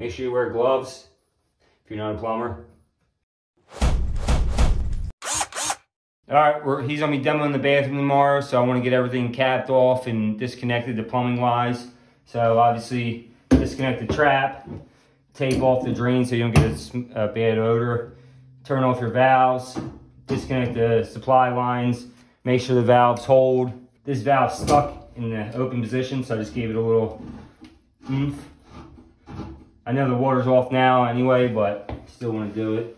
Make sure you wear gloves if you're not a plumber. All right, he's gonna be demoing the bathroom tomorrow, so I wanna get everything capped off and disconnected the plumbing wise. So obviously, disconnect the trap, tape off the drain so you don't get a bad odor, turn off your valves, disconnect the supply lines, make sure the valves hold. This valve's stuck in the open position, so I just gave it a little oomph. I know the water's off now anyway, but still wanna do it.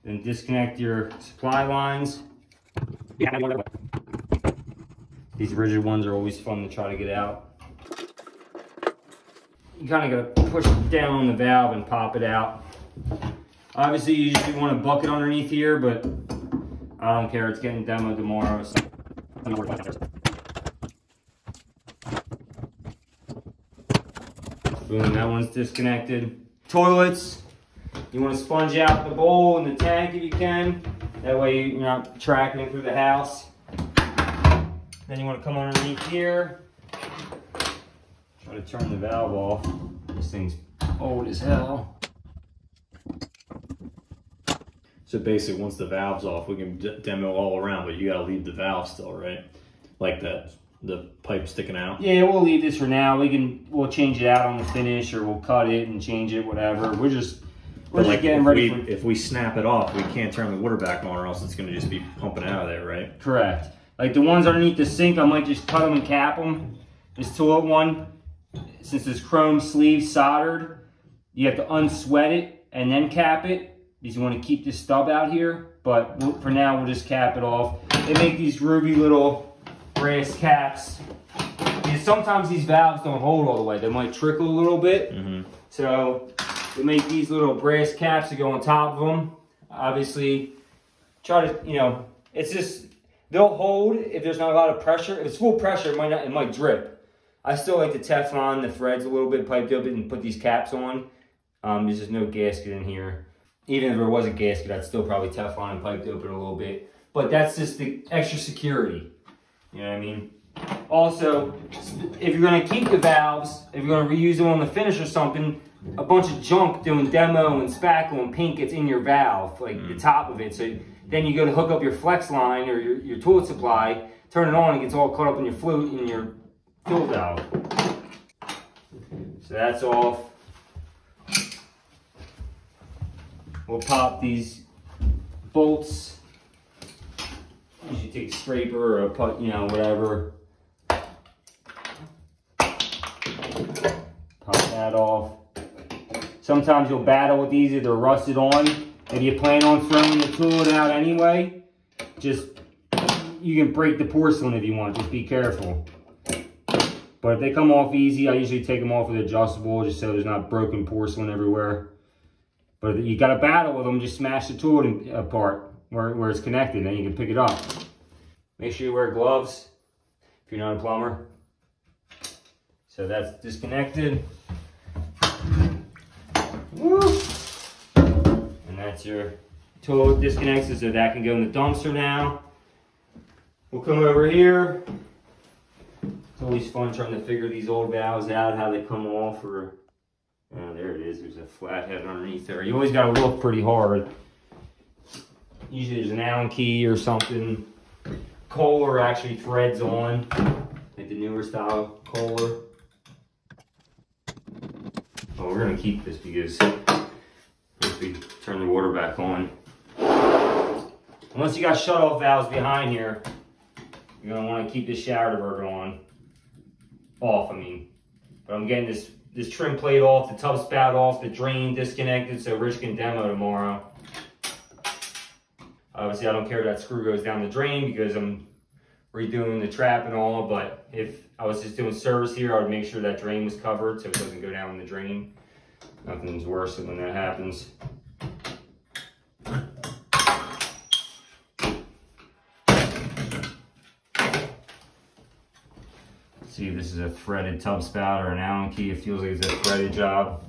Then disconnect your supply lines. These rigid ones are always fun to try to get out. You kind of gotta push down on the valve and pop it out. Obviously you usually want a bucket underneath here, but I don't care, it's getting demoed tomorrow. So. Boom, that one's disconnected. Toilets. You want to sponge out the bowl and the tank if you can. That way you're not tracking it through the house. Then you want to come underneath here. Try to turn the valve off. This thing's old as hell. So basically, once the valve's off, we can demo all around, but you gotta leave the valve still, right? Like that, the pipe sticking out. Yeah, we'll leave this for now. We'll change it out on the finish, or we'll cut it and change it, whatever. We're just getting ready. If we snap it off, we can't turn the water back on, or else it's gonna just be pumping out of there, right? Correct. Like the ones underneath the sink, I might just cut them and cap them. This toilet one, since this chrome sleeve soldered, you have to unsweat it and then cap it, because you want to keep this stub out here. But for now, we'll just cap it off. They make these ruby little brass caps. Because sometimes these valves don't hold all the way. They might trickle a little bit. So they make these little brass caps to go on top of them. Obviously, try to, it's just, they'll hold if there's not a lot of pressure. If it's full pressure, it might drip. I still like to Teflon the threads a little bit, piped up it, and put these caps on. There's just no gasket in here. Even if there was a gasket, I'd still probably Teflon and piped open a little bit. But that's just the extra security. You know what I mean? Also, if you're gonna keep the valves, if you're gonna reuse them on the finish or something, a bunch of junk doing demo and spackle and paint gets in your valve, like the top of it. So then you go to hook up your flex line or your toilet supply, turn it on, it gets all caught up in your flute and your fill valve. So that's off. We'll pop these bolts. Usually take a scraper or a put, whatever. Pop that off. Sometimes you'll battle with these if they're rusted on. If you plan on throwing the toilet out anyway, you can break the porcelain if you want, just be careful. But if they come off easy, I usually take them off with adjustable just so there's not broken porcelain everywhere. But if you got to battle with them, just smash the toilet apart where it's connected, then you can pick it up. Make sure you wear gloves if you're not a plumber. So that's disconnected. Woo! And that's your toilet disconnected, so that can go in the dumpster now. We'll come over here. It's always fun trying to figure these old valves out, how they come off, or there it is. There's a flathead underneath there. You always got to look pretty hard. Usually there's an Allen key or something. Kohler actually threads on, like the newer style Kohler. Well, we're gonna keep this because if we turn the water back on, unless you got shut-off valves behind here, you're gonna want to keep this shower diverter off. But I'm getting this trim plate off, the tub spout off, the drain disconnected, so Rich can demo tomorrow. Obviously, I don't care if that screw goes down the drain because I'm redoing the trap and all, but if I was just doing service here, I would make sure that drain was covered so it doesn't go down in the drain. Nothing's worse than when that happens. See if this is a threaded tub spout or an Allen key. It feels like it's a threaded job.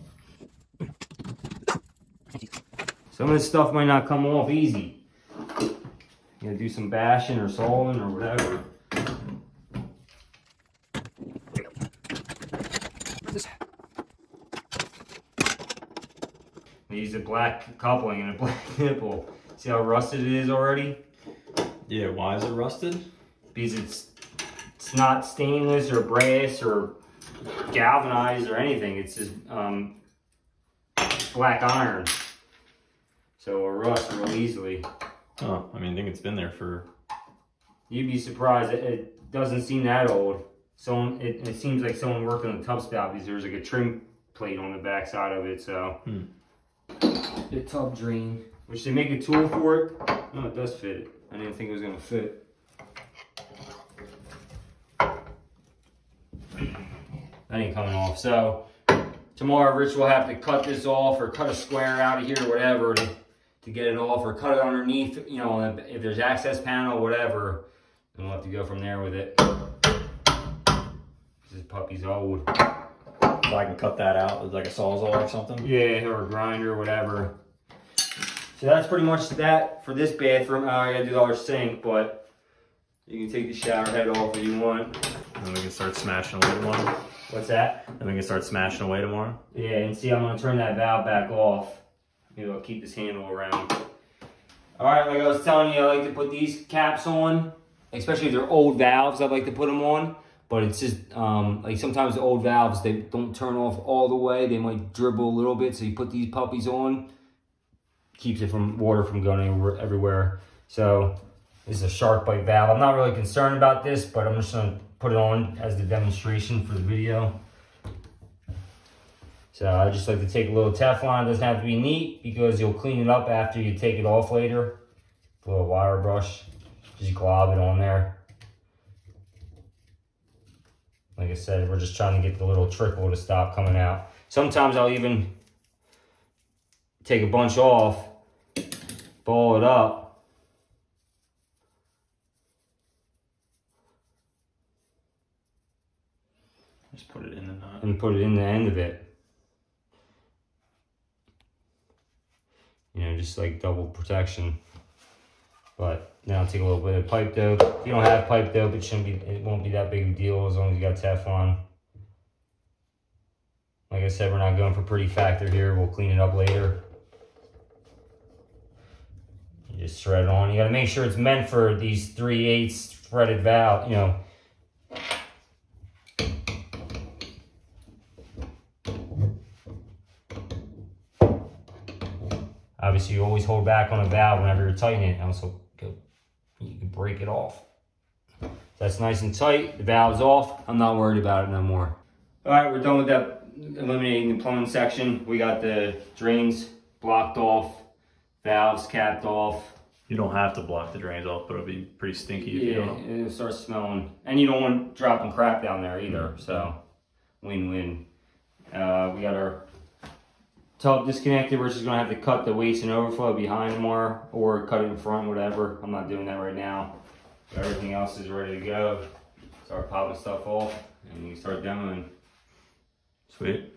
Some of this stuff might not come off easy. You gotta do some bashing or sawing or whatever. I use a black coupling and a black nipple. See how rusted it is already? Yeah, why is it rusted? Because it's not stainless or brass or galvanized or anything. It's just black iron. So it'll rust real easily. Oh, I mean, I think it's been there for... You'd be surprised. It doesn't seem that old. It seems like someone worked on the tub spout because there's like a trim plate on the back side of it. So the tub drain, which they make a tool for it. No, it does fit. I didn't think it was gonna fit. That ain't coming off. So tomorrow, Rich will have to cut this off or cut a square out of here or whatever to get it off, or cut it underneath. You know, if there's access panel, whatever. And we'll have to go from there with it. This puppy's old. So I can cut that out with like a Sawzall or something? Yeah, or a grinder, whatever. So that's pretty much that for this bathroom. I gotta do the other sink, but you can take the shower head off if you want. And then we can start smashing away tomorrow. What's that? Then we can start smashing away tomorrow. Yeah, and see, I'm gonna turn that valve back off. Maybe I'll keep this handle around. All right, like I was telling you, I like to put these caps on. Especially if they're old valves, I'd like to put them on. But it's just, like sometimes the old valves, they don't turn off all the way. They might dribble a little bit. So you put these puppies on, keeps it from water from going everywhere. So this is a shark bite valve. I'm not really concerned about this, but I'm just gonna put it on as the demonstration for the video. So I just like to take a little Teflon. It doesn't have to be neat because you'll clean it up after you take it off later. A little wire brush. Just glob it on there. Like I said, we're just trying to get the little trickle to stop coming out. Sometimes I'll even take a bunch off, ball it up. Just put it in the nut. And put it in the end of it. You know, just like double protection. But now take a little bit of pipe dope. If you don't have pipe dope, it won't be that big a deal as long as you got Teflon. Like I said, we're not going for pretty factor here. We'll clean it up later. You just thread it on. You gotta make sure it's meant for these 3/8 threaded valve, you know. Obviously, you always hold back on a valve whenever you're tightening it. Also, you can break it off. So that's nice and tight. The valve's off. I'm not worried about it no more. All right, we're done with that, eliminating the plumbing section. We got the drains blocked off, valves capped off. You don't have to block the drains off, but it'll be pretty stinky if you don't. It'll start smelling. And you don't want dropping crap down there either. So, win-win. We got our tub disconnected. We're just gonna have to cut the waste and overflow behind more, or cut it in front, whatever. I'm not doing that right now. Everything else is ready to go. Start popping stuff off and you start demoing. Sweet.